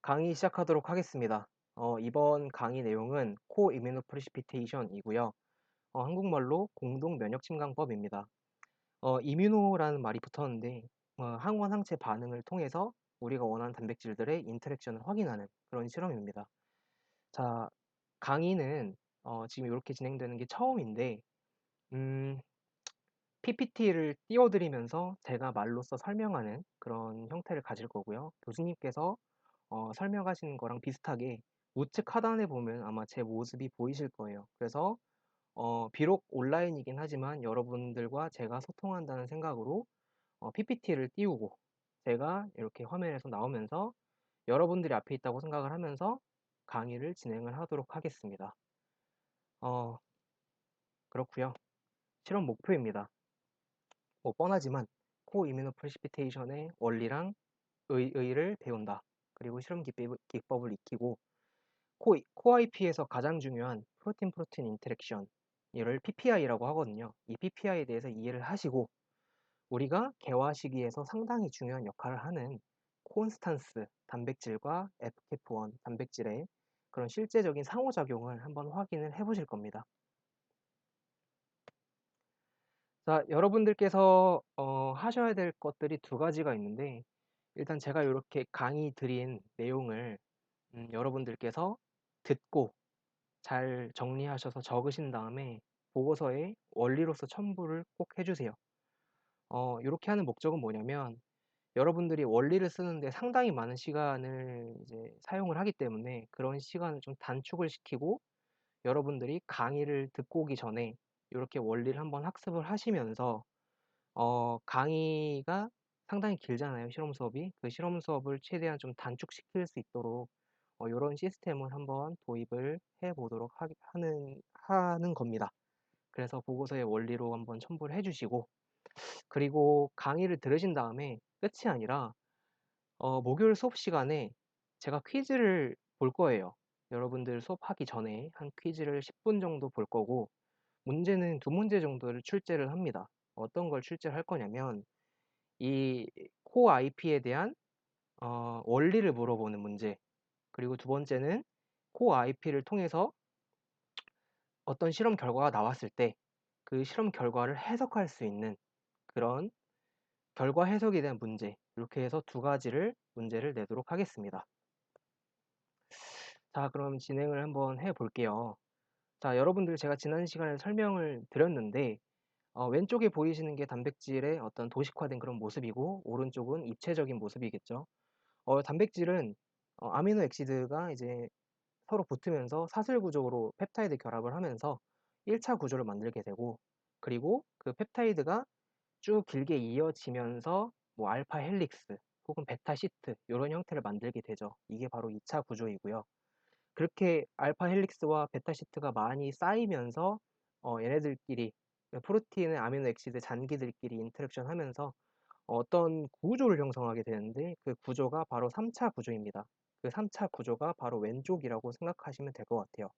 강의 시작하도록 하겠습니다. 이번 강의 내용은 코이뮤노프레시피테이션이고요. 한국말로 공동 면역 침강법입니다. 이뮤노라는 말이 붙었는데 항원 항체 반응을 통해서 우리가 원하는 단백질들의 인터랙션을 확인하는 그런 실험입니다. 자, 강의는 지금 이렇게 진행되는 게 처음인데 PPT를 띄워드리면서 제가 말로써 설명하는 그런 형태를 가질 거고요. 교수님께서 설명하시는 거랑 비슷하게 우측 하단에 보면 아마 제 모습이 보이실 거예요. 그래서 비록 온라인이긴 하지만 여러분들과 제가 소통한다는 생각으로 PPT를 띄우고 제가 이렇게 화면에서 나오면서 여러분들이 앞에 있다고 생각을 하면서 강의를 진행을 하도록 하겠습니다. 그렇고요. 실험 목표입니다. 뭐 뻔하지만 코이뮤노프레시피테이션의 원리랑 의의를 배운다. 그리고 실험 기법을 익히고 코IP에서 가장 중요한 프로틴 인터랙션, 이를 PPI라고 하거든요. 이 PPI에 대해서 이해를 하시고 우리가 개화 시기에서 상당히 중요한 역할을 하는 콘스탄스 단백질과 FKF1 단백질의 그런 실제적인 상호작용을 한번 확인을 해 보실 겁니다. 자, 여러분들께서 하셔야 될 것들이 두 가지가 있는데 일단 제가 이렇게 강의 드린 내용을 여러분들께서 듣고 잘 정리하셔서 적으신 다음에 보고서에 원리로서 첨부를 꼭 해주세요. 이렇게 하는 목적은 뭐냐면 여러분들이 원리를 쓰는데 상당히 많은 시간을 이제 사용을 하기 때문에 그런 시간을 좀 단축을 시키고 여러분들이 강의를 듣고 오기 전에 이렇게 원리를 한번 학습을 하시면서 강의가 상당히 길잖아요, 실험 수업이. 그 실험 수업을 최대한 좀 단축시킬 수 있도록 요런 시스템을 한번 도입을 해 보도록 하는 겁니다. 그래서 보고서의 원리로 한번 첨부를 해 주시고 그리고 강의를 들으신 다음에 끝이 아니라 목요일 수업 시간에 제가 퀴즈를 볼 거예요. 여러분들 수업하기 전에 한 퀴즈를 10분 정도 볼 거고 문제는 두 문제 정도를 출제를 합니다. 어떤 걸 출제를 할 거냐면 이 코어 IP에 대한 원리를 물어보는 문제, 그리고 두 번째는 코어 IP를 통해서 어떤 실험 결과가 나왔을 때 그 실험 결과를 해석할 수 있는 그런 결과 해석에 대한 문제, 이렇게 해서 두 가지를 문제를 내도록 하겠습니다. 자, 그럼 진행을 한번 해 볼게요. 자, 여러분들 제가 지난 시간에 설명을 드렸는데 왼쪽에 보이시는 게 단백질의 어떤 도식화된 그런 모습이고 오른쪽은 입체적인 모습이겠죠. 단백질은 아미노 액시드가 이제 서로 붙으면서 사슬 구조로 펩타이드 결합을 하면서 1차 구조를 만들게 되고 그리고 그 펩타이드가 쭉 길게 이어지면서 뭐 알파 헬릭스 혹은 베타 시트 이런 형태를 만들게 되죠. 이게 바로 2차 구조이고요. 그렇게 알파 헬릭스와 베타 시트가 많이 쌓이면서 얘네들끼리 프로틴의 아미노 액시드 잔기들끼리 인터랙션 하면서 어떤 구조를 형성하게 되는데 그 구조가 바로 3차 구조입니다. 그 3차 구조가 바로 왼쪽이라고 생각하시면 될 것 같아요.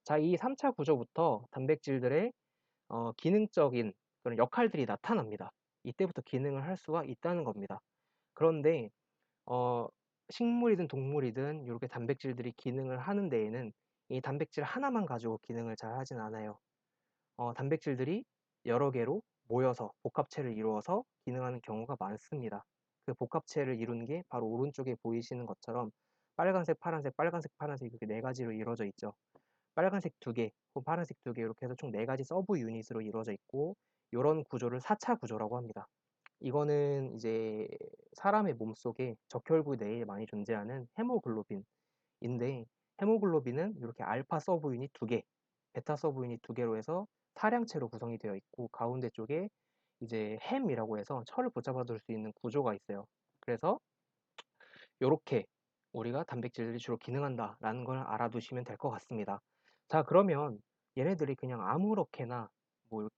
자, 이 3차 구조부터 단백질들의 기능적인 그런 역할들이 나타납니다. 이때부터 기능을 할 수가 있다는 겁니다. 그런데 어, 식물이든 동물이든 이렇게 단백질들이 기능을 하는 데에는 이 단백질 하나만 가지고 기능을 잘 하진 않아요. 단백질들이 여러 개로 모여서 복합체를 이루어서 기능하는 경우가 많습니다. 그 복합체를 이루는 게 바로 오른쪽에 보이시는 것처럼 빨간색, 파란색, 빨간색, 파란색 이렇게 네 가지로 이루어져 있죠. 빨간색 두 개, 혹은 파란색 두 개 이렇게 해서 총 네 가지 서브 유닛으로 이루어져 있고 이런 구조를 4차 구조라고 합니다. 이거는 이제 사람의 몸속에 적혈구 내에 많이 존재하는 헤모글로빈인데 헤모글로빈은 이렇게 알파 서브 유닛 두 개, 베타 서브 유닛 두 개로 해서 타량체로 구성이 되어 있고 가운데 쪽에 이제 햄이라고 해서 철을 붙잡아 둘 수 있는 구조가 있어요. 그래서 이렇게 우리가 단백질들이 주로 기능한다라는 걸 알아두시면 될 것 같습니다. 자, 그러면 얘네들이 그냥 아무렇게나 뭐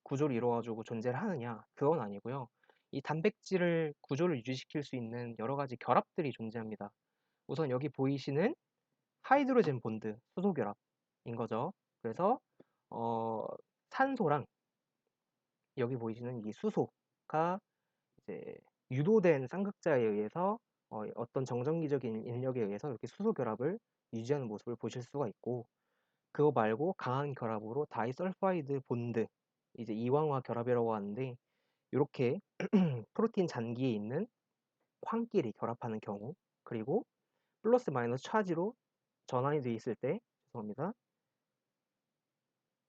구조를 이루어 가지고 존재를 하느냐? 그건 아니고요. 이 단백질을 구조를 유지시킬 수 있는 여러 가지 결합들이 존재합니다. 우선 여기 보이시는 하이드로젠 본드 수소 결합인 거죠. 그래서 어, 산소랑 여기 보이시는 이 수소가 이제 유도된 쌍극자에 의해서 어떤 정전기적인 인력에 의해서 이렇게 수소 결합을 유지하는 모습을 보실 수가 있고, 그거 말고 강한 결합으로 다이설파이드 본드, 이제 이황화 결합이라고 하는데, 이렇게 프로틴 잔기에 있는 황끼리 결합하는 경우, 그리고 플러스 마이너스 차지로 전환이 돼 있을 때, 죄송합니다.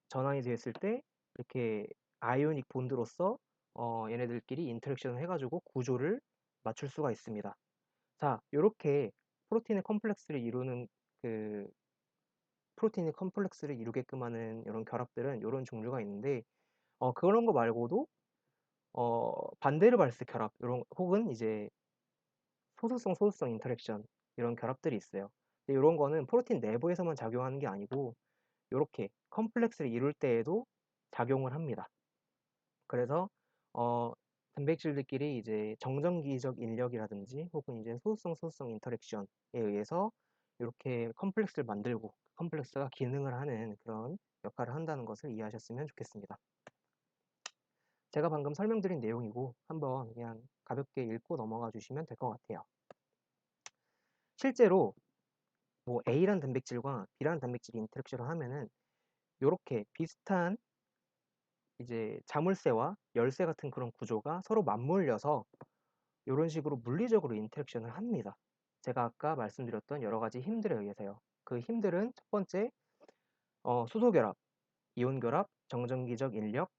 전환이 되었을 때 이렇게 아이오닉 본드로서 얘네들끼리 인터랙션을 해가지고 구조를 맞출 수가 있습니다. 자, 이렇게 프로틴의 컴플렉스를 이루는 그 프로틴의 컴플렉스를 이루게끔 하는 이런 결합들은 이런 종류가 있는데, 그런 거 말고도 반데르발스 결합 이런, 혹은 이제 소수성 인터랙션, 이런 결합들이 있어요. 근데 이런 거는 프로틴 내부에서만 작용하는 게 아니고 이렇게 컴플렉스를 이룰 때에도 작용을 합니다. 그래서 어, 단백질들끼리 이제 정전기적 인력이라든지 혹은 이제 소수성 인터랙션에 의해서 이렇게 컴플렉스를 만들고 컴플렉스가 기능을 하는 그런 역할을 한다는 것을 이해하셨으면 좋겠습니다. 제가 방금 설명드린 내용이고 한번 그냥 가볍게 읽고 넘어가 주시면 될 것 같아요. 실제로 뭐 A라는 단백질과 B라는 단백질이 인터랙션을 하면은 이렇게 비슷한 이제 자물쇠와 열쇠 같은 그런 구조가 서로 맞물려서 이런 식으로 물리적으로 인터랙션을 합니다. 제가 아까 말씀드렸던 여러 가지 힘들에 의해서요. 그 힘들은 첫 번째 수소 결합, 이온 결합, 정전기적 인력,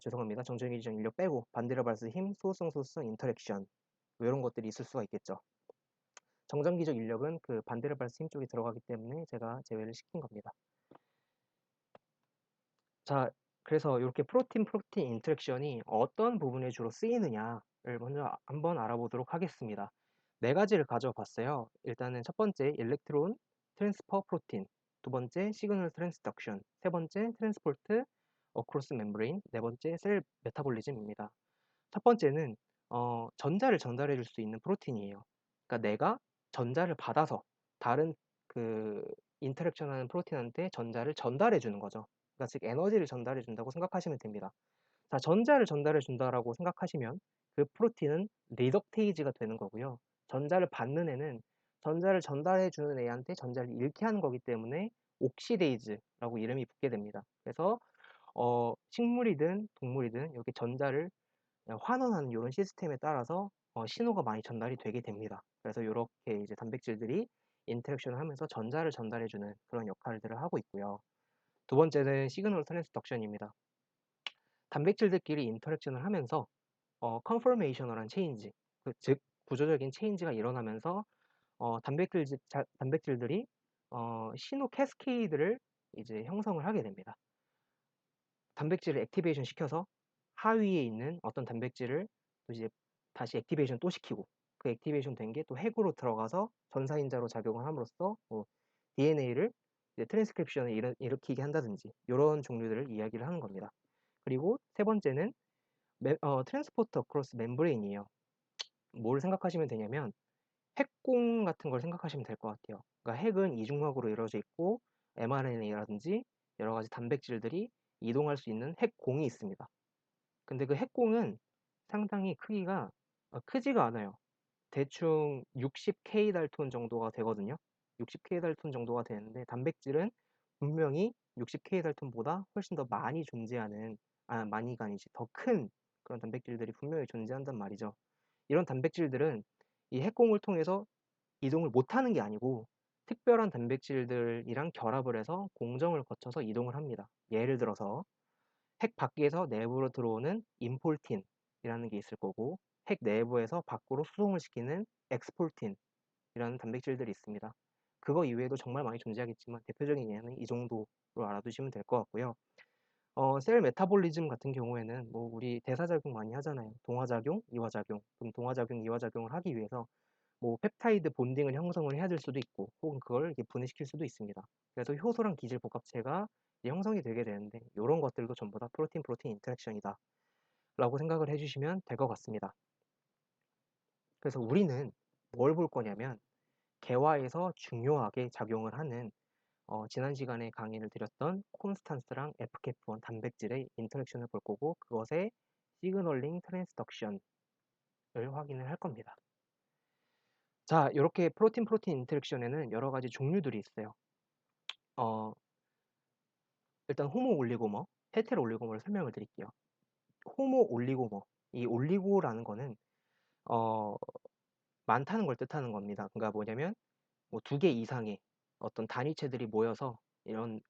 죄송합니다. 정전기적 인력 빼고 반데르발스 힘, 소수성 인터랙션, 뭐 이런 것들이 있을 수가 있겠죠. 정전기적 인력은 그 반데르발스 힘 쪽에 들어가기 때문에 제가 제외를 시킨 겁니다. 자, 그래서 이렇게 프로틴 인터랙션이 어떤 부분에 주로 쓰이느냐를 먼저 한번 알아보도록 하겠습니다. 네 가지를 가져봤어요. 일단은 첫 번째 일렉트론 트랜스퍼 프로틴, 두 번째 시그널 트랜스덕션, 세 번째 트랜스포트 어크로스 멤브레인, 네 번째 셀 메타볼리즘입니다. 첫 번째는 전자를 전달해 줄 수 있는 프로틴이에요. 그러니까 내가 전자를 받아서 다른 그 인터랙션 하는 프로틴한테 전자를 전달해 주는 거죠. 그러니까 즉 에너지를 전달해 준다고 생각하시면 됩니다. 자, 전자를 전달해 준다라고 생각하시면 그 프로틴은 리덕테이지가 되는 거고요. 전자를 받는 애는 전자를 전달해 주는 애한테 전자를 잃게 하는 거기 때문에 옥시데이즈라고 이름이 붙게 됩니다. 그래서 식물이든 동물이든 이렇게 전자를 환원하는 이런 시스템에 따라서 신호가 많이 전달이 되게 됩니다. 그래서 이렇게 이제 단백질들이 인터랙션을 하면서 전자를 전달해주는 그런 역할들을 하고 있고요. 두 번째는 시그널 트랜스덕션입니다. 단백질들끼리 인터랙션을 하면서 컨포메이셔널한 체인지, 즉 구조적인 체인지가 일어나면서 단백질들이 신호 캐스케이드를 이제 형성을 하게 됩니다. 단백질을 액티베이션 시켜서 하위에 있는 어떤 단백질을 또 이제 다시 액티베이션 또 시키고, 그 액티베이션 된 게 또 핵으로 들어가서 전사인자로 작용을 함으로써 뭐 DNA를 트랜스크립션을 일으키게 한다든지 이런 종류들을 이야기를 하는 겁니다. 그리고 세 번째는 트랜스포트 어크로스 멤브레인이에요. 뭘 생각하시면 되냐면 핵공 같은 걸 생각하시면 될 것 같아요. 그러니까 핵은 이중막으로 이루어져 있고 mRNA라든지 여러 가지 단백질들이 이동할 수 있는 핵공이 있습니다. 근데 그 핵공은 상당히 크기가 크지가 않아요. 대충 60K 달톤 정도가 되거든요. 60K 달톤 정도가 되는데 단백질은 분명히 60K 달톤보다 훨씬 더 많이 존재하는, 많이가 아니지, 더 큰 그런 단백질들이 분명히 존재한단 말이죠. 이런 단백질들은 이 핵공을 통해서 이동을 못하는 게 아니고 특별한 단백질들이랑 결합을 해서 공정을 거쳐서 이동을 합니다. 예를 들어서 핵 밖에서 내부로 들어오는 임폴틴이라는 게 있을 거고, 핵 내부에서 밖으로 수송을 시키는 엑스폴틴이라는 단백질들이 있습니다. 그거 이외에도 정말 많이 존재하겠지만 대표적인 예는 이 정도로 알아두시면 될 것 같고요. 셀 메타볼리즘 같은 경우에는 뭐 우리 대사작용 많이 하잖아요. 동화작용, 이화작용. 그럼 동화작용, 이화작용을 하기 위해서 뭐 펩타이드 본딩을 형성을 해야 될 수도 있고, 혹은 그걸 이렇게 분해시킬 수도 있습니다. 그래서 효소랑 기질 복합체가 형성이 되게 되는데 이런 것들도 전부 다 프로틴 인터랙션이다 라고 생각을 해주시면 될 것 같습니다. 그래서 우리는 뭘 볼 거냐면 개화에서 중요하게 작용을 하는 지난 시간에 강의를 드렸던 콘스탄스랑 FKF1 단백질의 인터랙션을 볼 거고, 그것의 시그널링 트랜스덕션을 확인을 할 겁니다. 자, 이렇게 프로틴 프로틴 인터랙션에는 여러 가지 종류들이 있어요. 어, 일단 호모 올리고머, 헤테로 올리고머를 설명을 드릴게요. 호모 올리고머, 이 올리고라는 거는 어, 많다는 걸 뜻하는 겁니다. 그러니까 뭐냐면 뭐 두 개 이상의 어떤 단위체들이 모여서 이런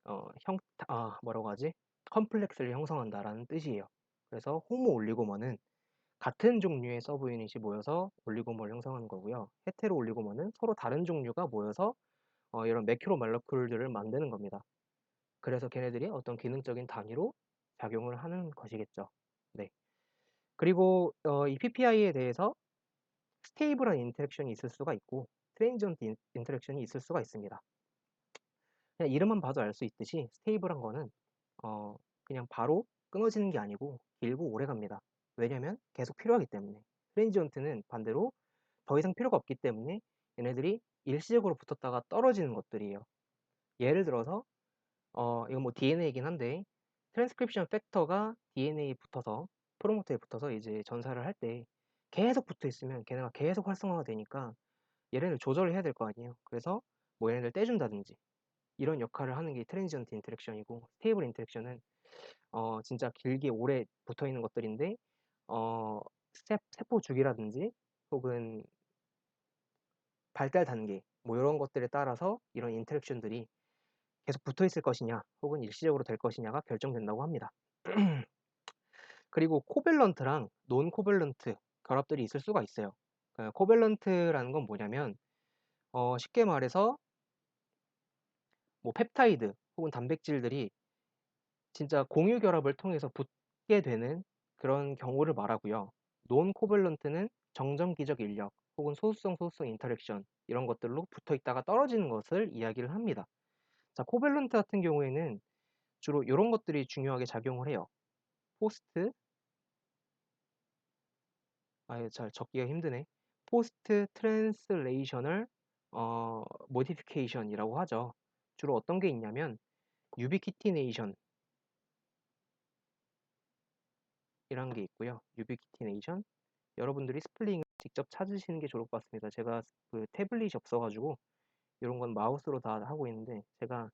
뭐라고 하지? 컴플렉스를 형성한다라는 뜻이에요. 그래서 호모 올리고머는 같은 종류의 서브 유닛이 모여서 올리고머를 형성하는 거고요. 헤테로 올리고머는 서로 다른 종류가 모여서 이런 매크로 말로큘들을 만드는 겁니다. 그래서 걔네들이 어떤 기능적인 단위로 작용을 하는 것이겠죠. 네. 그리고 이 PPI에 대해서 스테이블한 인터랙션이 있을 수가 있고 트랜지언트 인터랙션이 있을 수가 있습니다. 그냥 이름만 봐도 알 수 있듯이 스테이블한 거는 그냥 바로 끊어지는 게 아니고 길고 오래 갑니다. 왜냐면 계속 필요하기 때문에. 트랜지언트는 반대로 더 이상 필요가 없기 때문에 얘네들이 일시적으로 붙었다가 떨어지는 것들이에요. 예를 들어서 이건 뭐 DNA이긴 한데 트랜스크립션 팩터가 DNA에 붙어서 프로모터에 붙어서 이제 전사를 할 때 계속 붙어 있으면 걔네가 계속 활성화가 되니까 얘네를 조절을 해야 될 거 아니에요. 그래서 뭐 얘네들 떼준다든지 이런 역할을 하는 게 트랜지언트 인터랙션이고 스테이블 인터랙션은 진짜 길게 오래 붙어 있는 것들인데 어, 세포 주기라든지 혹은 발달 단계 뭐 이런 것들에 따라서 이런 인터랙션들이 계속 붙어 있을 것이냐 혹은 일시적으로 될 것이냐가 결정된다고 합니다. 그리고 코밸런트랑 논 코밸런트 결합들이 있을 수가 있어요. 코밸런트라는 건 뭐냐면 쉽게 말해서 뭐 펩타이드 혹은 단백질들이 진짜 공유 결합을 통해서 붙게 되는 그런 경우를 말하고요. 논 코밸런트는 정점기적 인력 혹은 소수성 인터랙션 이런 것들로 붙어 있다가 떨어지는 것을 이야기를 합니다. 자, 코밸런트 같은 경우에는 주로 이런 것들이 중요하게 작용을 해요. 포스트, 아예 잘 적기가 힘드네. 포스트 트랜슬레이셔널 모디피케이션이라고 하죠. 주로 어떤 게 있냐면 유비키티네이션이라는 게 있고요. 유비키티네이션. 여러분들이 스플링을 직접 찾으시는 게 좋을 것 같습니다. 제가 그 태블릿이 없어가지고 이런 건 마우스로 다 하고 있는데 제가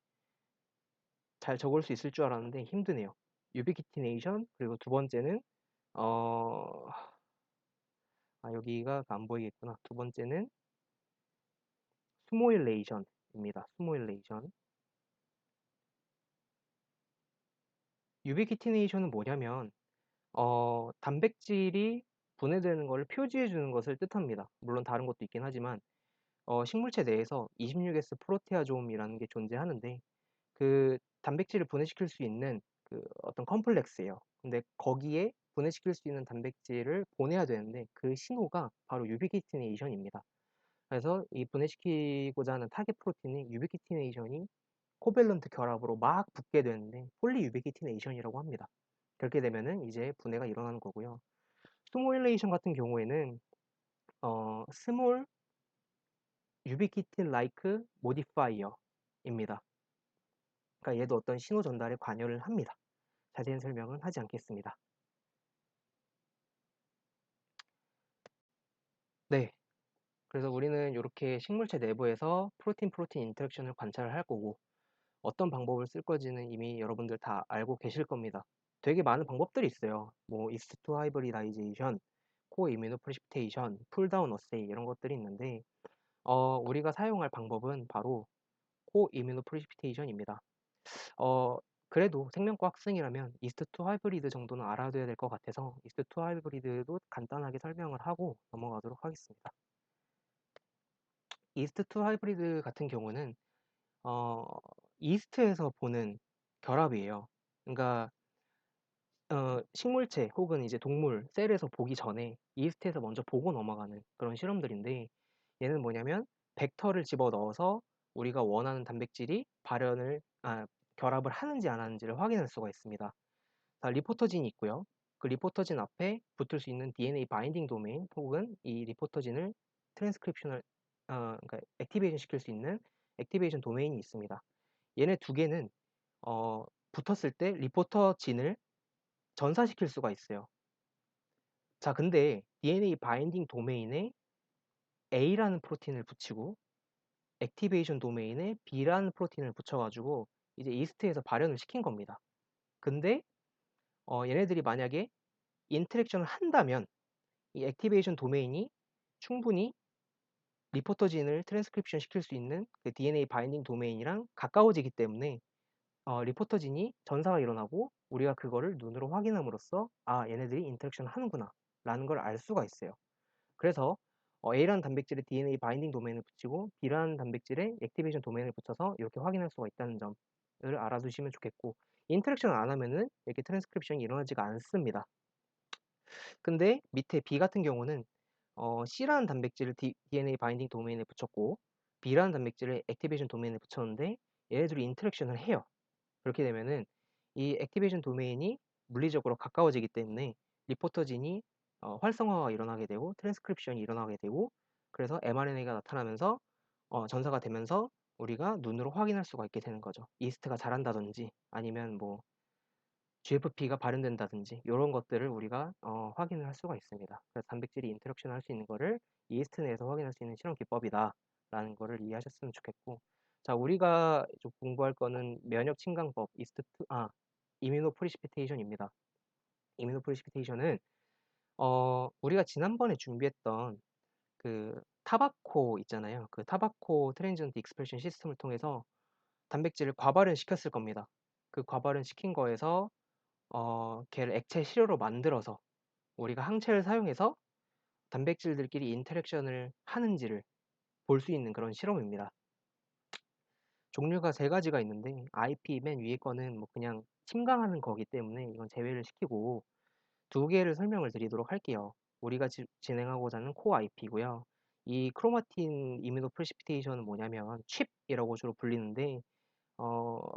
잘 적을 수 있을 줄 알았는데 힘드네요. 유비키티네이션 그리고 두 번째는 어, 여기가 안 보이겠구나. 두 번째는 스모일레이션입니다. 스모일레이션. 유비키티네이션은 뭐냐면 단백질이 분해되는 것을 표지해 주는 것을 뜻합니다. 물론 다른 것도 있긴 하지만 식물체 내에서 26S 프로테아좀이라는 게 존재하는데 그 단백질을 분해시킬 수 있는 그 어떤 컴플렉스예요. 근데 거기에 분해시킬 수 있는 단백질을 보내야 되는데 그 신호가 바로 유비키티네이션입니다. 그래서 이 분해시키고자 하는 타겟 프로틴이 유비키티네이션이 코밸런트 결합으로 막 붙게 되는데 폴리유비키티네이션이라고 합니다. 그렇게 되면은 이제 분해가 일어나는 거고요. 스모일레이션 같은 경우에는 스몰 유비키틴 라이크 모디파이어입니다. 그러니까 얘도 어떤 신호 전달에 관여를 합니다. 자세한 설명은 하지 않겠습니다. 네. 그래서 우리는 이렇게 식물체 내부에서 프로틴 프로틴 인터랙션을 관찰을 할 거고 어떤 방법을 쓸 건지는 이미 여러분들 다 알고 계실 겁니다. 되게 많은 방법들이 있어요. 뭐 이스트 하이브리다이제이션, 코 이뮤노 프리시피테이션, 풀다운 어세이 이런 것들이 있는데 우리가 사용할 방법은 바로 코 이뮤노 프리시피테이션입니다. 그래도 생명과 학생이라면 이스트2 하이브리드 정도는 알아둬야 될 것 같아서 이스트2 하이브리드도 간단하게 설명을 하고 넘어가도록 하겠습니다. 이스트2 하이브리드 같은 경우는 어, 이스트에서 보는 결합이에요. 그러니까 식물체 혹은 이제 동물 셀에서 보기 전에 이스트에서 먼저 보고 넘어가는 그런 실험들인데 얘는 뭐냐면 벡터를 집어넣어서 우리가 원하는 단백질이 결합을 하는지 안 하는지를 확인할 수가 있습니다. 자, 리포터진이 있고요. 그 리포터진 앞에 붙을 수 있는 DNA 바인딩 도메인 혹은 이 리포터진을 트랜스크립션을 그러니까 액티베이션 시킬 수 있는 액티베이션 도메인이 있습니다. 얘네 두 개는 어, 붙었을 때 리포터진을 전사시킬 수가 있어요. 자, 근데 DNA 바인딩 도메인에 A라는 프로틴을 붙이고 액티베이션 도메인에 B라는 프로틴을 붙여가지고 이제 이스트에서 발현을 시킨 겁니다. 근데 얘네들이 만약에 인터랙션을 한다면 이 액티베이션 도메인이 충분히 리포터진을 트랜스크립션 시킬 수 있는 그 DNA 바인딩 도메인이랑 가까워지기 때문에 리포터진이 전사가 일어나고 우리가 그거를 눈으로 확인함으로써 아 얘네들이 인터랙션을 하는구나 라는 걸 알 수가 있어요. 그래서 A라는 단백질에 DNA 바인딩 도메인을 붙이고 B라는 단백질에 액티베이션 도메인을 붙여서 이렇게 확인할 수가 있다는 점을 알아두시면 좋겠고, 인터랙션을 안 하면은 이렇게 트랜스크립션이 일어나지가 않습니다. 근데 밑에 B 같은 경우는 C라는 단백질을 DNA 바인딩 도메인에 붙였고 B라는 단백질을 액티베이션 도메인에 붙였는데 얘네들이 인터랙션을 해요. 그렇게 되면은 이 액티베이션 도메인이 물리적으로 가까워지기 때문에 리포터진이 활성화가 일어나게 되고 트랜스크립션이 일어나게 되고, 그래서 mRNA가 나타나면서 전사가 되면서 우리가 눈으로 확인할 수가 있게 되는 거죠. 이스트가 자란다든지 아니면 뭐 GFP가 발현된다든지 이런 것들을 우리가 확인을 할 수가 있습니다. 그래서 단백질이 인터랙션 할 수 있는 거를 이스트 내에서 확인할 수 있는 실험 기법이다 라는 거를 이해하셨으면 좋겠고, 자 우리가 좀 공부할 거는 면역 침강법 이뮤노 프리시피테이션입니다. 이뮤노 프리시피테이션은 우리가 지난번에 준비했던 그 타바코 있잖아요. 그 타바코 트랜지언트 익스프레션 시스템을 통해서 단백질을 과발현 시켰을 겁니다. 그 과발현 시킨 거에서 걔를 액체 시료로 만들어서 우리가 항체를 사용해서 단백질들끼리 인터랙션을 하는지를 볼 수 있는 그런 실험입니다. 종류가 세 가지가 있는데 IP 맨 위에 거는 뭐 그냥 침강하는 거기 때문에 이건 제외를 시키고 두 개를 설명을 드리도록 할게요. 우리가 진행하고자 하는 코어 IP고요. 이 크로마틴 이뮤노 프레시피테이션은 뭐냐면 칩이라고 주로 불리는데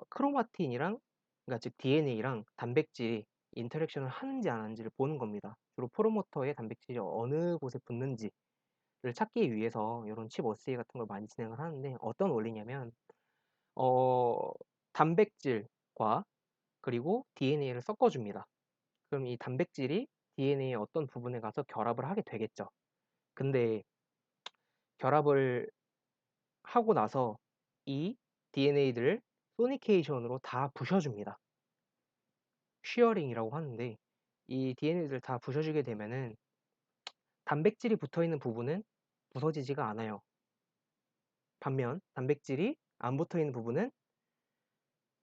크로마틴이랑, 그러니까 즉 DNA랑 단백질이 인터랙션을 하는지 안 하는지를 보는 겁니다. 주로 프로모터에 단백질이 어느 곳에 붙는지를 찾기 위해서 이런 칩 어세이 같은 걸 많이 진행을 하는데, 어떤 원리냐면 어, 단백질과 그리고 DNA를 섞어줍니다. 그럼 이 단백질이 DNA의 어떤 부분에 가서 결합을 하게 되겠죠. 근데 결합을 하고 나서 이 DNA들을 소니케이션으로 다 부셔줍니다. 쉬어링이라고 하는데 이 DNA들 다 부셔주게 되면은 단백질이 붙어있는 부분은 부서지지가 않아요. 반면 단백질이 안 붙어있는 부분은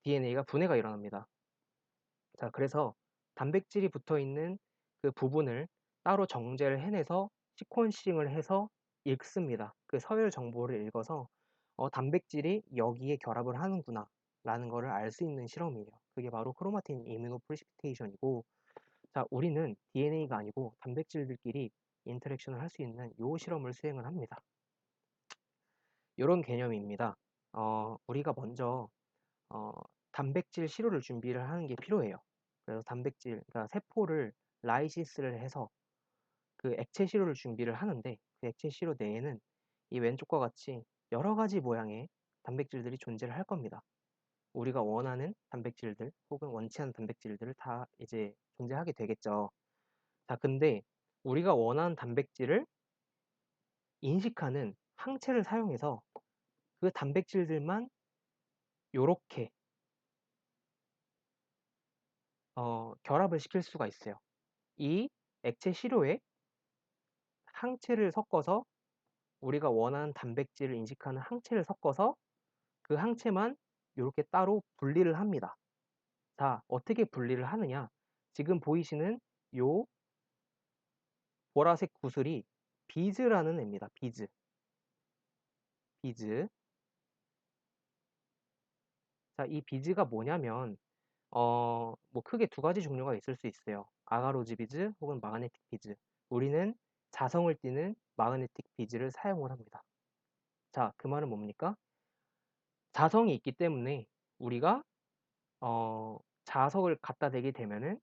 DNA가 분해가 일어납니다. 자, 그래서 단백질이 붙어있는 그 부분을 따로 정제를 해내서 시퀀싱을 해서 읽습니다. 그 서열 정보를 읽어서 단백질이 여기에 결합을 하는구나 라는 거를 알 수 있는 실험이에요. 그게 바로 크로마틴 이뮤노 프리시피테이션이고, 자, 우리는 DNA가 아니고 단백질들끼리 인터랙션을 할 수 있는 요 실험을 수행을 합니다. 이런 개념입니다. 우리가 먼저 어, 단백질 시료를 준비를 하는 게 필요해요. 그래서 그러니까 세포를 라이시스를 해서 그 액체 시료를 준비를 하는데, 그 액체 시료 내에는 이 왼쪽과 같이 여러 가지 모양의 단백질들이 존재를 할 겁니다. 우리가 원하는 단백질들 혹은 원치 않는 단백질들을 다 이제 존재하게 되겠죠. 자, 근데 우리가 원하는 단백질을 인식하는 항체를 사용해서 그 단백질들만 요렇게 결합을 시킬 수가 있어요. 이 액체 시료에 항체를 섞어서 우리가 원하는 단백질을 인식하는 항체를 섞어서 그 항체만 이렇게 따로 분리를 합니다. 자, 어떻게 분리를 하느냐? 지금 보이시는 요 보라색 구슬이 비즈라는 애입니다. 비즈. 비즈. 자, 이 비즈가 뭐냐면 뭐 크게 두 가지 종류가 있을 수 있어요. 아가로즈 비즈 혹은 마그네틱 비즈. 우리는 자성을 띠는 마그네틱 비즈를 사용을 합니다. 자, 그 말은 뭡니까? 자성이 있기 때문에 우리가 자석을 갖다 대게 되면은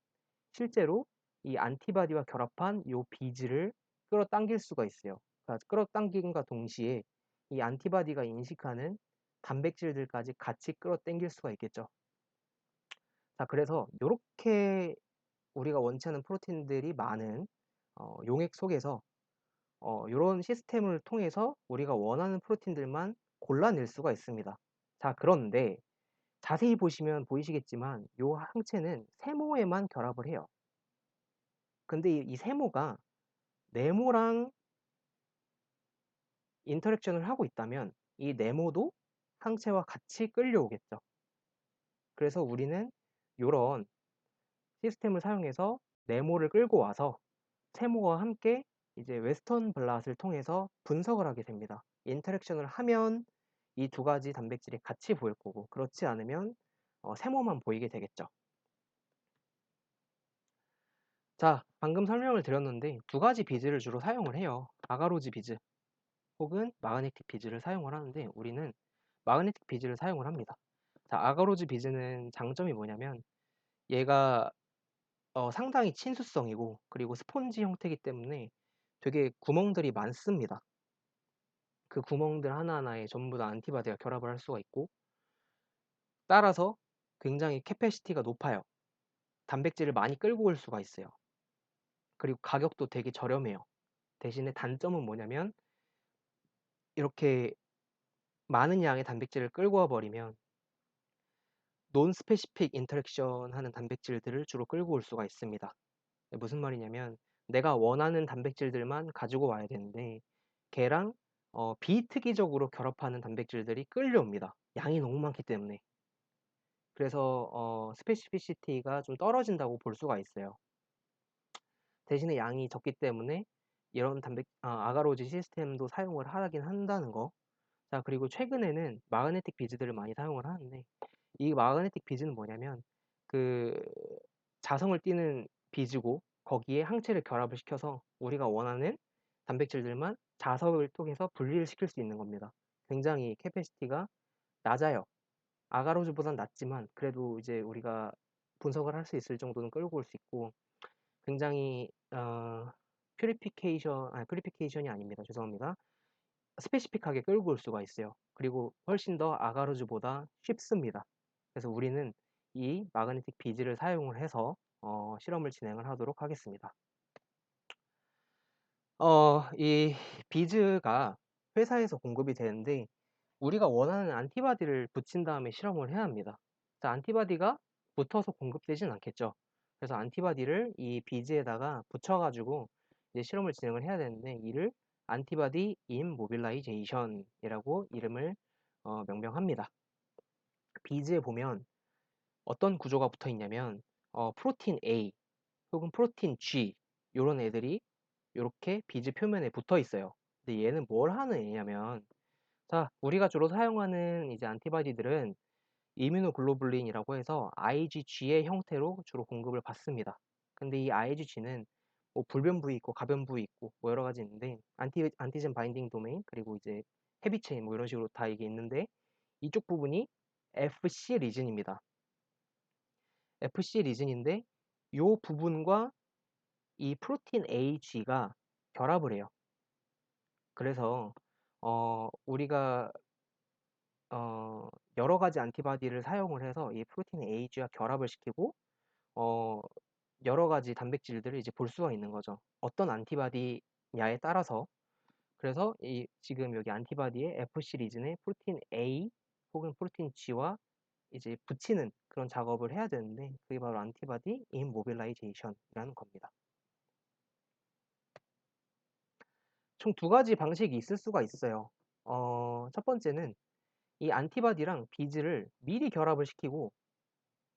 실제로 이 안티바디와 결합한 요 비즈를 끌어당길 수가 있어요. 그러니까 끌어당김과 동시에 이 안티바디가 인식하는 단백질들까지 같이 끌어당길 수가 있겠죠. 자, 그래서 이렇게 우리가 원치 않는 프로틴들이 많은 용액 속에서 요런 시스템을 통해서 우리가 원하는 프로틴들만 골라낼 수가 있습니다. 자, 그런데 자세히 보시면 보이시겠지만 요 항체는 세모에만 결합을 해요. 근데 이 세모가 네모랑 인터랙션을 하고 있다면 이 네모도 항체와 같이 끌려오겠죠. 그래서 우리는 요런 시스템을 사용해서 네모를 끌고 와서 세모와 함께 이제 웨스턴 블랏을 통해서 분석을 하게 됩니다. 인터랙션을 하면 이 두 가지 단백질이 같이 보일 거고, 그렇지 않으면 세모만 보이게 되겠죠. 자, 방금 설명을 드렸는데 두 가지 비즈를 주로 사용을 해요. 아가로즈 비즈 혹은 마그네틱 비즈를 사용을 하는데 우리는 마그네틱 비즈를 사용을 합니다. 자, 아가로즈 비즈는 장점이 뭐냐면 얘가 상당히 친수성이고, 그리고 스폰지 형태이기 때문에 되게 구멍들이 많습니다. 그 구멍들 하나하나에 전부 다 안티바디가 결합을 할 수가 있고, 따라서 굉장히 캐패시티가 높아요. 단백질을 많이 끌고 올 수가 있어요. 그리고 가격도 되게 저렴해요. 대신에 단점은 뭐냐면 이렇게 많은 양의 단백질을 끌고 와 버리면 논 스페시픽 인터랙션 하는 단백질들을 주로 끌고 올 수가 있습니다. 무슨 말이냐면 내가 원하는 단백질들만 가지고 와야 되는데 걔랑 비특이적으로 결합하는 단백질들이 끌려옵니다. 양이 너무 많기 때문에. 그래서 스페시피시티가 좀 떨어진다고 볼 수가 있어요. 대신에 양이 적기 때문에 이런 아가로즈 시스템도 사용을 하긴 한다는 거. 자, 그리고 최근에는 마그네틱 비즈들을 많이 사용을 하는데 이 마그네틱 비즈는 뭐냐면 그 자성을 띠는 비즈고, 거기에 항체를 결합을 시켜서 우리가 원하는 단백질들만 자석을 통해서 분리를 시킬 수 있는 겁니다. 굉장히 캐패시티가 낮아요. 아가로즈보단 낮지만 그래도 이제 우리가 분석을 할 수 있을 정도는 끌고 올 수 있고, 굉장히 퓨리피케이션이 아닙니다. 죄송합니다. 스페시픽하게 끌고 올 수가 있어요. 그리고 훨씬 더 아가로즈보다 쉽습니다. 그래서 우리는 이 마그네틱 비즈를 사용을 해서 실험을 진행을 하도록 하겠습니다. 이 비즈가 회사에서 공급이 되는데 우리가 원하는 안티바디를 붙인 다음에 실험을 해야 합니다. 자, 안티바디가 붙어서 공급되진 않겠죠. 그래서 안티바디를 이 비즈에다가 붙여가지고 이제 실험을 진행을 해야 되는데 이를 안티바디 인 모빌라이제이션이라고 이름을 명명합니다. 비즈에 보면 어떤 구조가 붙어 있냐면 프로틴 A 혹은 프로틴 G 이런 애들이 이렇게 비즈 표면에 붙어 있어요. 근데 얘는 뭘 하는 애냐면, 자, 우리가 주로 사용하는 이제 안티바디들은 이뮤노글로불린이라고 해서 IgG의 형태로 주로 공급을 받습니다. 근데 이 IgG는 뭐 불변 부위 있고 가변 부위 있고 뭐 여러 가지 있는데 안티젠 바인딩 도메인 그리고 이제 헤비 체인 뭐 이런 식으로 다 이게 있는데 이쪽 부분이 FC 리즌입니다. FC 리즌인데 이 부분과 이 프로틴 AG가 결합을 해요. 그래서 우리가 여러 가지 안티바디를 사용을 해서 이 프로틴 AG와 결합을 시키고 어, 여러 가지 단백질들을 이제 볼 수가 있는 거죠. 어떤 안티바디냐에 따라서. 그래서 이 지금 여기 안티바디의 F 시리즈는 프로틴 A 혹은 프로틴 G와 이제 붙이는 그런 작업을 해야 되는데 그게 바로 안티바디 임모빌라이제이션이라는 겁니다. 총 두 가지 방식이 있을 수가 있어요. 첫 번째는 이 안티바디랑 비즈를 미리 결합을 시키고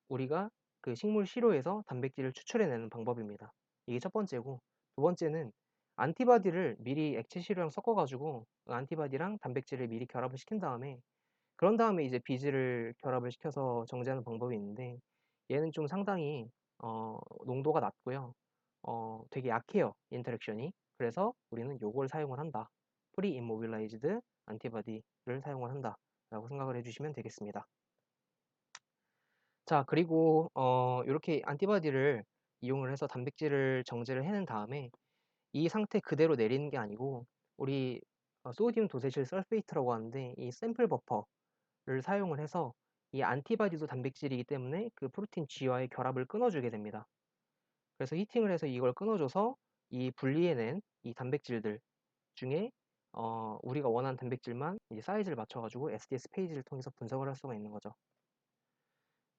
우리가 그 식물 시료에서 단백질을 추출해내는 방법입니다. 이게 첫 번째고, 두 번째는 안티바디를 미리 액체 시료랑 섞어가지고 그 안티바디랑 단백질을 미리 결합을 시킨 다음에 그런 다음에 이제 비즈를 결합을 시켜서 정제하는 방법이 있는데 얘는 좀 상당히 농도가 낮고요. 되게 약해요, 인터랙션이. 그래서 우리는 요걸 사용을 한다. 프리 임모빌라이즈드 안티바디를 사용을 한다 라고 생각을 해주시면 되겠습니다. 자, 그리고 이렇게 안티바디를 이용을 해서 단백질을 정제를 해낸 다음에 이 상태 그대로 내리는 게 아니고 우리 소디움 도세실 설페이트라고 하는데 이 샘플 버퍼를 사용을 해서 이 안티바디도 단백질이기 때문에 그 프로틴 G와의 결합을 끊어주게 됩니다. 그래서 히팅을 해서 이걸 끊어줘서 이 분리해낸 이 단백질들 중에 우리가 원하는 단백질만 이제 사이즈를 맞춰가지고 SDS 페이지를 통해서 분석을 할 수가 있는 거죠.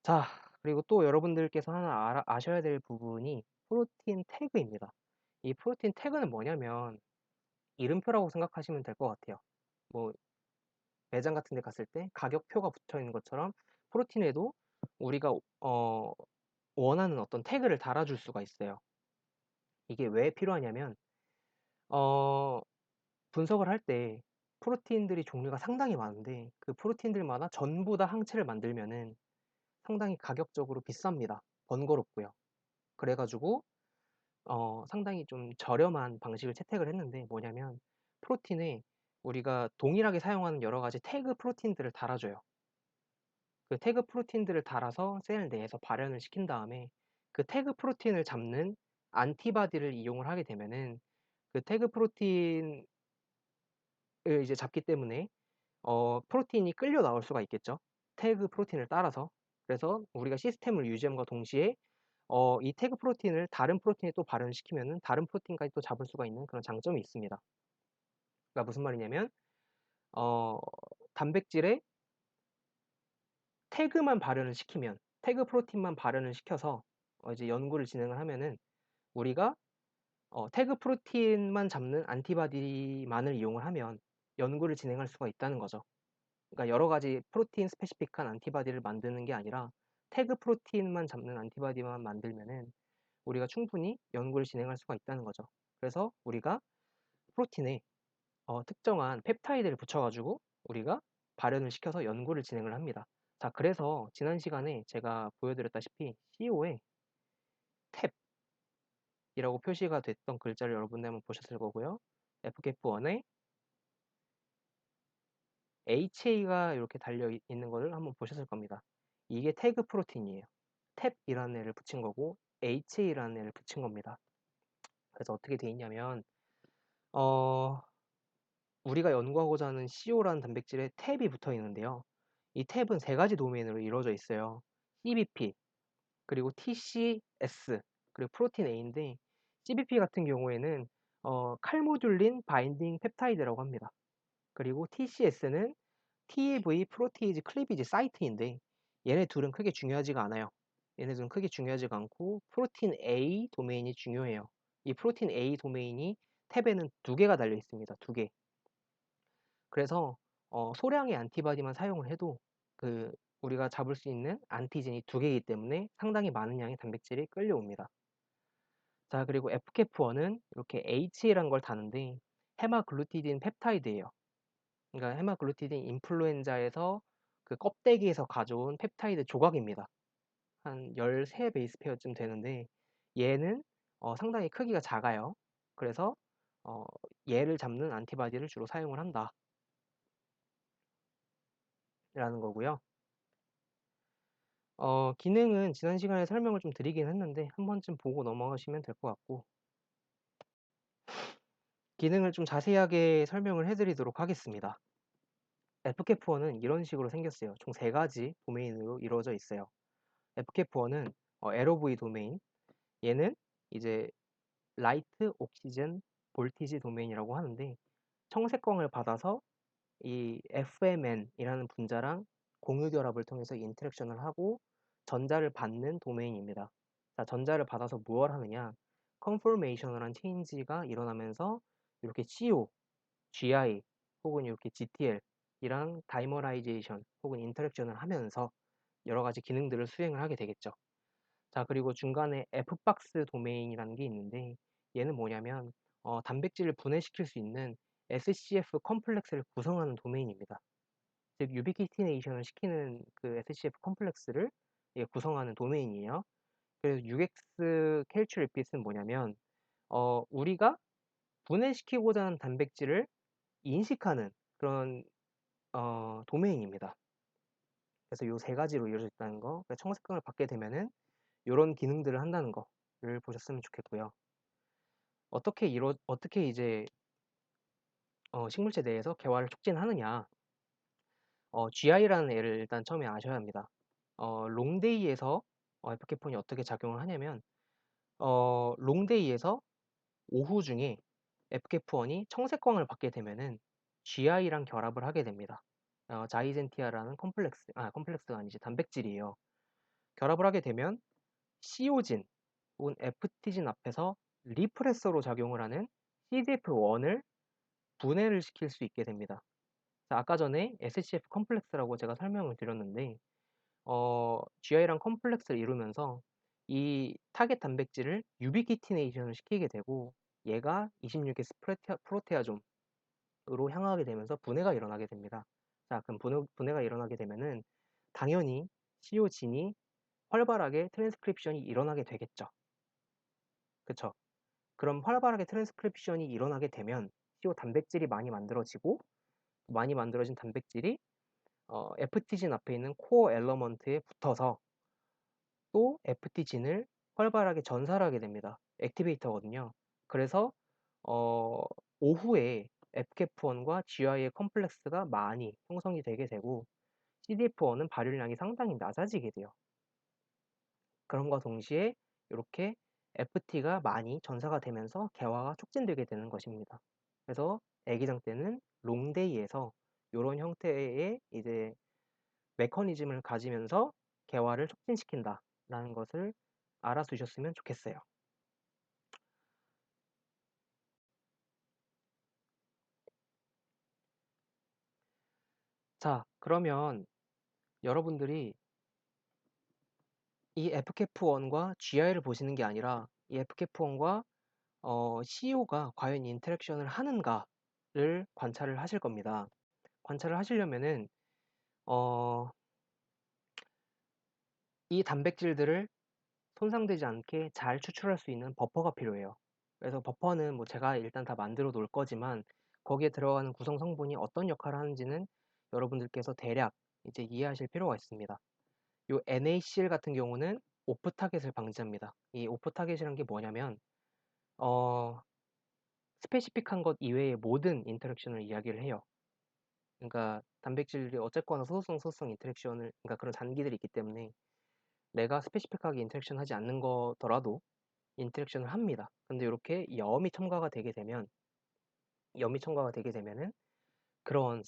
자, 그리고 또 여러분들께서 하나 아셔야 될 부분이 프로틴 태그입니다. 이 프로틴 태그는 뭐냐면 이름표라고 생각하시면 될 것 같아요. 뭐 매장 같은 데 갔을 때 가격표가 붙어 있는 것처럼 프로틴에도 우리가 원하는 어떤 태그를 달아줄 수가 있어요. 이게 왜 필요하냐면 어, 분석을 할 때 프로틴들이 종류가 상당히 많은데 그 프로틴들마다 전부 다 항체를 만들면은 상당히 가격적으로 비쌉니다. 번거롭고요. 그래가지고 상당히 좀 저렴한 방식을 채택을 했는데 뭐냐면 프로틴에 우리가 동일하게 사용하는 여러 가지 태그 프로틴들을 달아줘요. 그 태그 프로틴들을 달아서 셀 내에서 발현을 시킨 다음에 그 태그 프로틴을 잡는 안티바디를 이용을 하게 되면은 그 태그 프로틴을 이제 잡기 때문에 프로틴이 끌려 나올 수가 있겠죠. 태그 프로틴을 따라서. 그래서 우리가 시스템을 유지함과 동시에 이 태그 프로틴을 다른 프로틴에 또 발현시키면은 다른 프로틴까지 또 잡을 수가 있는 그런 장점이 있습니다. 그러니까 무슨 말이냐면 어, 단백질에 태그만 발현을 시키면 태그 프로틴만 발현을 시켜서 이제 연구를 진행을 하면은 우리가 태그 프로틴만 잡는 안티바디만을 이용을 하면 연구를 진행할 수가 있다는 거죠. 그러니까 여러 가지 프로틴 스페시픽한 안티바디를 만드는 게 아니라 태그 프로틴만 잡는 안티바디만 만들면은 우리가 충분히 연구를 진행할 수가 있다는 거죠. 그래서 우리가 프로틴에 특정한 펩타이드를 붙여가지고 우리가 발현을 시켜서 연구를 진행을 합니다. 자, 그래서 지난 시간에 제가 보여드렸다시피 CO에 탭이라고 표시가 됐던 글자를 여러분들 한번 보셨을 거고요. FKF1에 HA가 이렇게 달려 있는 것을 한번 보셨을 겁니다. 이게 태그 프로틴이에요. 탭이라는 애를 붙인 거고 HA라는 애를 붙인 겁니다. 그래서 어떻게 돼 있냐면 어, 우리가 연구하고자 하는 CO라는 단백질에 탭이 붙어 있는데요. 이 탭은 세 가지 도메인으로 이루어져 있어요. CBP, 그리고 TCS, 그리고 프로틴 A인데 CBP 같은 경우에는 칼모듈린 바인딩 펩타이드라고 합니다. 그리고 TCS는 TEV 프로테이즈 클리비지 사이트인데 얘네 둘은 크게 중요하지가 않아요. 얘네 둘은 크게 중요하지가 않고 프로틴 A 도메인이 중요해요. 이 프로틴 A 도메인이 탭에는 두 개가 달려 있습니다. 두 개. 그래서 소량의 안티바디만 사용을 해도 그 우리가 잡을 수 있는 안티젠이 두 개이기 때문에 상당히 많은 양의 단백질이 끌려옵니다. 자, 그리고 FKF1은 이렇게 H란 걸 다는데 헤마글루티딘 펩타이드예요. 그러니까 헤마글루티딘 인플루엔자에서 그 껍데기에서 가져온 펩타이드 조각입니다. 한 13 베이스 페어쯤 되는데 얘는 상당히 크기가 작아요. 그래서 어, 얘를 잡는 안티바디를 주로 사용을 한다. 라는 거고요. 기능은 지난 시간에 설명을 좀 드리긴 했는데 한 번쯤 보고 넘어가시면 될 것 같고 기능을 좀 자세하게 설명을 해드리도록 하겠습니다. FKF1은 이런 식으로 생겼어요. 총 세 가지 도메인으로 이루어져 있어요. FKF1은 LOV 도메인, 얘는 이제 라이트 옥시젠 볼티지 도메인이라고 하는데 청색광을 받아서 이 FMN이라는 분자랑 공유 결합을 통해서 인터랙션을 하고 전자를 받는 도메인입니다. 자, 전자를 받아서 무엇을 하느냐? 컨포메이셔널한 체인지가 일어나면서 이렇게 CO, GI 혹은 이렇게 GTL 이랑 다이머라이제이션 혹은 인터랙션을 하면서 여러 가지 기능들을 수행을 하게 되겠죠. 자, 그리고 중간에 F박스 도메인이라는 게 있는데 얘는 뭐냐면 단백질을 분해시킬 수 있는 SCF 컴플렉스를 구성하는 도메인입니다. 즉 유비키티네이션을 시키는 그 SCF 컴플렉스를 구성하는 도메인이에요. 그래서 UX 캘츄 리핏은 뭐냐면 우리가 분해시키고자 하는 단백질을 인식하는 그런 도메인입니다. 그래서 이 세 가지로 이루어져 있다는 거, 그러니까 청색광을 받게 되면은 이런 기능들을 한다는 거를 보셨으면 좋겠고요. 어떻게 이제 식물체 내에서 개화를 촉진하느냐? GI라는 애를 일단 처음에 아셔야 합니다. 롱데이에서 FK폰이 어떻게 작용을 하냐면 롱데이에서 오후 중에 FKF1이 청색광을 받게 되면은 GI랑 결합을 하게 됩니다. 자이젠티아라는 컴플렉스가 아니지 단백질이에요. 결합을 하게 되면 시오진 혹은 FT진 앞에서 리프레서로 작용을 하는 CDF1을 분해를 시킬 수 있게 됩니다. 자, 아까 전에 SCF 컴플렉스라고 제가 설명을 드렸는데 GI랑 컴플렉스를 이루면서 이 타겟 단백질을 유비키티네이션을 시키게 되고 얘가 26개 프로테아좀으로 향하게 되면서 분해가 일어나게 됩니다. 자, 그럼 분해가 일어나게 되면은 당연히 시오진이 활발하게 트랜스크립션이 일어나게 되겠죠. 그쵸? 그럼 활발하게 트랜스크립션이 일어나게 되면 CO 단백질이 많이 만들어지고 많이 만들어진 단백질이 FT진 앞에 있는 코어 엘러먼트에 붙어서 또 FT진을 활발하게 전사를 하게 됩니다. 액티베이터거든요. 그래서 어, 오후에 FKF1과 GI의 컴플렉스가 많이 형성이 되게 되고 CDF1은 발현량이 상당히 낮아지게 돼요. 그럼과 동시에 이렇게 FT가 많이 전사가 되면서 개화가 촉진되게 되는 것입니다. 그래서 애기장 때는 롱데이에서 이런 형태의 이제 메커니즘을 가지면서 개화를 촉진시킨다라는 것을 알아두셨으면 좋겠어요. 자, 그러면 여러분들이 이 FKF1과 GI를 보시는 게 아니라 이 FKF1과 CEO가 과연 인터랙션을 하는가를 관찰을 하실 겁니다. 관찰을 하시려면은 어, 이 단백질들을 손상되지 않게 잘 추출할 수 있는 버퍼가 필요해요. 그래서 버퍼는 뭐 제가 일단 다 만들어 놓을 거지만 거기에 들어가는 구성 성분이 어떤 역할을 하는지는 여러분들께서 대략 이제 이해하실 필요가 있습니다. 요 NaCl 같은 경우는 오프 타겟을 방지합니다. 이 오프 타겟이란 게 뭐냐면 어, 스페시픽한 것 이외의 모든 인터랙션을 이야기를 해요. 그러니까 단백질이 어쨌거나 소수성 인터랙션을 그러니까 그런 잔기들이 있기 때문에 내가 스페시픽하게 인터랙션 하지 않는 거더라도 인터랙션을 합니다. 근데 이렇게 염이 첨가가 되게 되면은 그런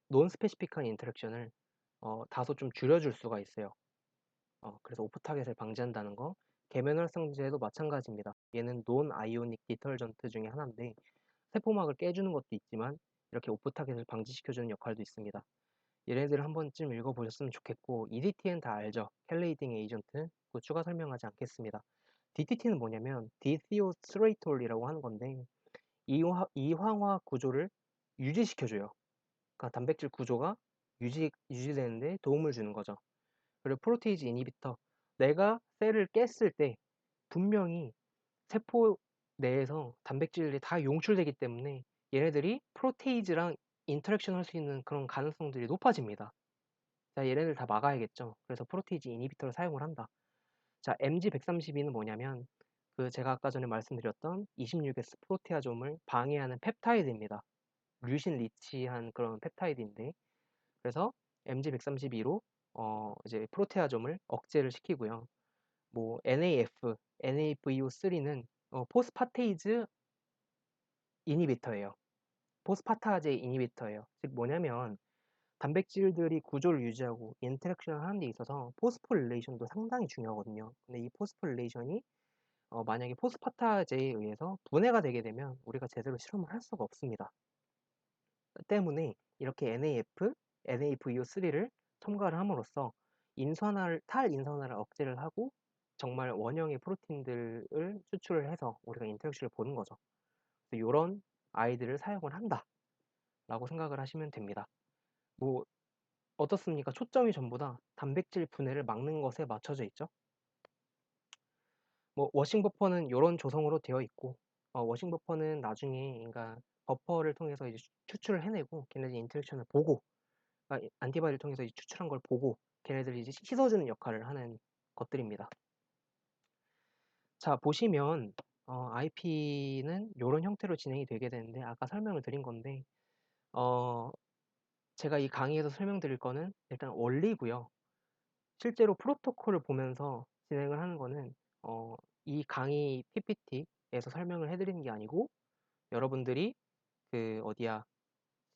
논 스페시픽한 인터랙션을 다소 좀 줄여줄 수가 있어요. 그래서 오프 타겟을 방지한다는 거. 계면활성제도 마찬가지입니다. 얘는 논 아이오닉 디터전트 중에 하나인데 세포막을 깨주는 것도 있지만 이렇게 오프 타겟을 방지시켜주는 역할도 있습니다. 얘네들을 한 번쯤 읽어보셨으면 좋겠고 EDT는 다 알죠? 켈레이딩 에이전트. 그거 추가 설명하지 않겠습니다. DTT는 뭐냐면 디티오스트레이톨이라고 하는 건데 이황화 구조를 유지시켜줘요. 그러니까 단백질 구조가 유지되는데 도움을 주는 거죠. 그리고 프로테이즈 이니비터. 내가 셀을 깼을 때 분명히 세포 내에서 단백질이 다 용출되기 때문에 얘네들이 프로테이즈랑 인터랙션 할 수 있는 그런 가능성들이 높아집니다. 자, 얘네들 다 막아야겠죠. 그래서 프로테이즈 이니비터를 사용을 한다. 자, MG132는 뭐냐면 그 제가 아까 전에 말씀드렸던 26S 프로테아좀을 방해하는 펩타이드입니다. 류신 리치한 그런 펩타이드인데 그래서 MG132로 이제 프로테아좀을 억제를 시키고요. 뭐 NAF, NAVO3는 포스파테이즈 이니비터예요. 포스파타제 이니비터예요. 즉 뭐냐면 단백질들이 구조를 유지하고 인터랙션을 하는 데 있어서 포스포릴레이션도 상당히 중요하거든요. 근데 이 포스포릴레이션이 만약에 포스파타제에 의해서 분해가 되게 되면 우리가 제대로 실험을 할 수가 없습니다. 때문에 이렇게 NAF, NAVO3를 첨가를 함으로써 탈인산화를 억제를 하고 정말 원형의 프로틴들을 추출을 해서 우리가 인터랙션을 보는 거죠. 이런 아이들을 사용을 한다라고 생각을 하시면 됩니다. 뭐 어떻습니까? 초점이 전부 다 단백질 분해를 막는 것에 맞춰져 있죠. 뭐 워싱 버퍼는 이런 조성으로 되어 있고 워싱 버퍼는 나중에 그러니까 버퍼를 통해서 이제 추출을 해내고 걔네들이 인터랙션을 보고 그러니까 안티바디를 통해서 이제 추출한 걸 보고 걔네들이 이제 씻어주는 역할을 하는 것들입니다. 자, 보시면 IP는 이런 형태로 진행이 되게 되는데 아까 설명을 드린 건데 어, 제가 이 강의에서 설명드릴 거는 일단 원리고요. 실제로 프로토콜을 보면서 진행을 하는 거는 이 강의 PPT에서 설명을 해드리는 게 아니고 여러분들이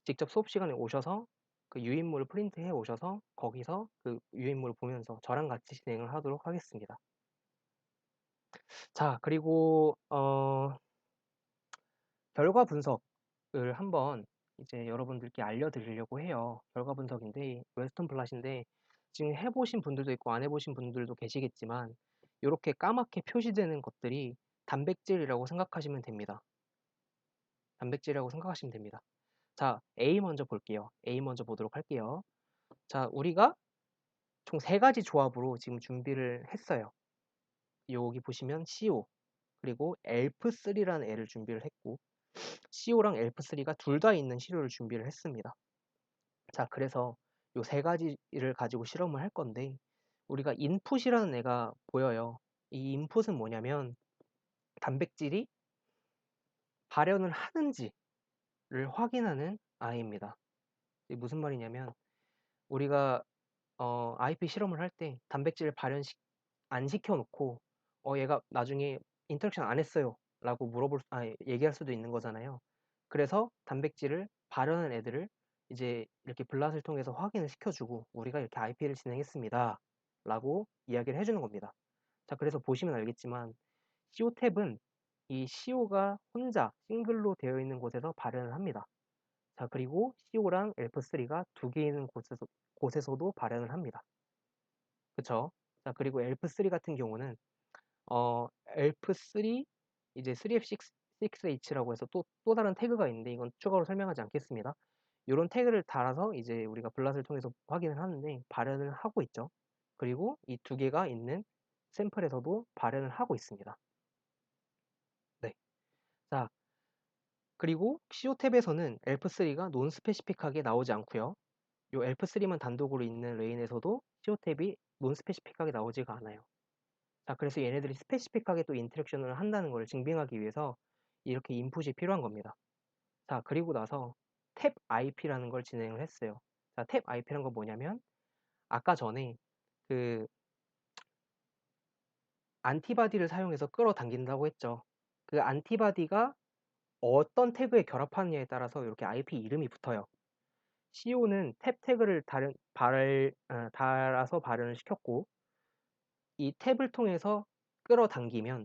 직접 수업 시간에 오셔서 그 유인물을 프린트해 오셔서 거기서 그 유인물을 보면서 저랑 같이 진행을 하도록 하겠습니다. 자, 그리고 결과 분석을 한번 이제 여러분들께 알려드리려고 해요. 결과 분석인데 웨스턴 블lat인데 지금 해보신 분들도 있고 안 해보신 분들도 계시겠지만 이렇게 까맣게 표시되는 것들이 단백질이라고 생각하시면 됩니다. 단백질이라고 생각하시면 됩니다. 자, A 먼저 볼게요. A 먼저 보도록 할게요. 자, 우리가 총 3가지 조합으로 지금 준비를 했어요. 여기 보시면 CO 그리고 ELF3라는 애를 준비를 했고 CO랑 ELF3가 둘 다 있는 시료를 준비를 했습니다. 자, 그래서 요 3가지를 가지고 실험을 할 건데 우리가 인풋이라는 애가 보여요. 이 인풋은 뭐냐면 단백질이 발현을 하는지를 확인하는 아이입니다. 이게 무슨 말이냐면 우리가 IP 실험을 할 때 단백질을 안 시켜놓고 얘가 나중에 인터랙션 안 했어요 라고 얘기할 수도 있는 거잖아요. 그래서 단백질을 발현한 애들을 이제 이렇게 블lat을 통해서 확인을 시켜주고 우리가 이렇게 IP를 진행했습니다 라고 이야기를 해주는 겁니다. 자, 그래서 보시면 알겠지만 CO 탭은 이 CO가 혼자 싱글로 되어 있는 곳에서 발현을 합니다. 자, 그리고 CO랑 ELF3가 2개 있는 곳에서도 발현을 합니다. 그쵸? 자, 그리고 ELF3 같은 경우는 ELF3 이제 3F6H라고 해서 또 다른 태그가 있는데 이건 추가로 설명하지 않겠습니다. 이런 태그를 달아서 이제 우리가 블lat을 통해서 확인을 하는데 발현을 하고 있죠. 그리고 이 2개가 있는 샘플에서도 발현을 하고 있습니다. 네. 자, 그리고 CO 탭에서는 ELF3가 논스페시픽하게 나오지 않고요. 이 ELF3만 단독으로 있는 레인에서도 CO 탭이 논스페시픽하게 나오지가 않아요. 자, 그래서 얘네들이 스페시픽하게 또 인터랙션을 한다는 걸 증명하기 위해서 이렇게 인풋이 필요한 겁니다. 자, 그리고 나서 탭 IP라는 걸 진행을 했어요. 자, 탭 IP라는 건 뭐냐면 아까 전에 그 안티바디를 사용해서 끌어당긴다고 했죠. 그 안티바디가 어떤 태그에 결합하느냐에 따라서 이렇게 IP 이름이 붙어요. CO는 탭 태그를 달아서 발현을 시켰고 이 탭을 통해서 끌어당기면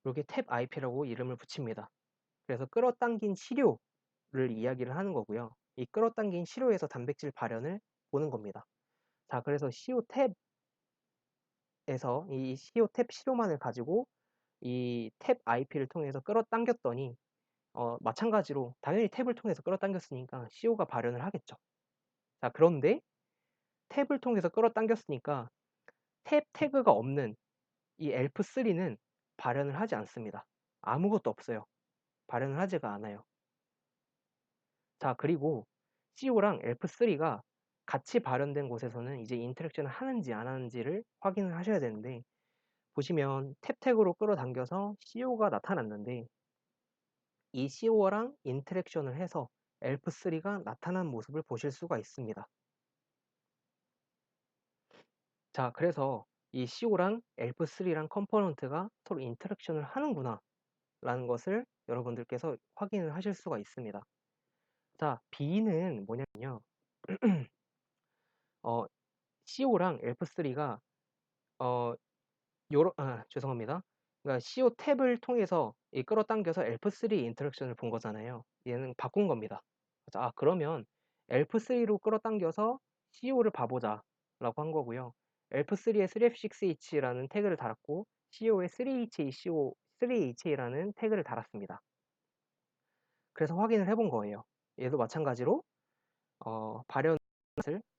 이렇게 탭 IP라고 이름을 붙입니다. 그래서 끌어당긴 시료를 이야기를 하는 거고요. 이 끌어당긴 시료에서 단백질 발현을 보는 겁니다. 자, 그래서 CO 탭에서 이 CO 탭 시료만을 가지고 이 탭 IP를 통해서 끌어당겼더니 마찬가지로 당연히 탭을 통해서 끌어당겼으니까 CO가 발현을 하겠죠. 자, 그런데 탭을 통해서 끌어당겼으니까 탭 태그가 없는 이 ELF3는 발현을 하지 않습니다. 아무것도 없어요. 발현을 하지가 않아요. 자, 그리고 CO랑 ELF3가 같이 발현된 곳에서는 이제 인터랙션을 하는지 안 하는지를 확인을 하셔야 되는데 보시면 탭 태그로 끌어당겨서 CO가 나타났는데 이 CO랑 인터랙션을 해서 ELF3가 나타난 모습을 보실 수가 있습니다. 자, 그래서 이 CO랑 ELF3랑 컴포넌트가 서로 인터랙션을 하는구나 라는 것을 여러분들께서 확인을 하실 수가 있습니다. 자, B는 뭐냐면요. CO랑 ELF3가 죄송합니다. 그러니까 CO 탭을 통해서 끌어당겨서 ELF3 인터랙션을 본 거잖아요. 얘는 바꾼 겁니다. 그러면 ELF3로 끌어당겨서 CO를 봐보자 라고 한 거고요. ELF3에 3F6H라는 태그를 달았고 CO에 3HA라는 태그를 달았습니다. 그래서 확인을 해본 거예요. 얘도 마찬가지로 발현을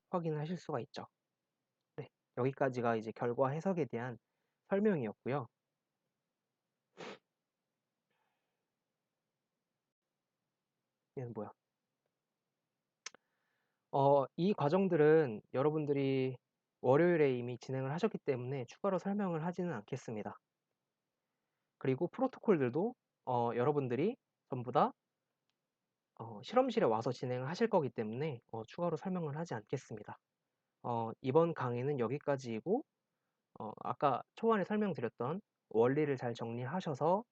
확인을 하실 수가 있죠. 네, 여기까지가 이제 결과 해석에 대한 설명이었고요. 얘는 뭐야? 이 과정들은 여러분들이 월요일에 이미 진행을 하셨기 때문에 추가로 설명을 하지는 않겠습니다. 그리고 프로토콜들도 여러분들이 전부 다 실험실에 와서 진행을 하실 거기 때문에 추가로 설명을 하지 않겠습니다. 이번 강의는 여기까지이고 아까 초반에 설명드렸던 원리를 잘 정리하셔서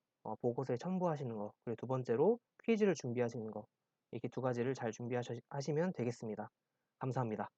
보고서에 첨부하시는 거, 그리고 두 번째로 퀴즈를 준비하시는 거, 이렇게 두 가지를 잘 준비하시면 되겠습니다. 감사합니다.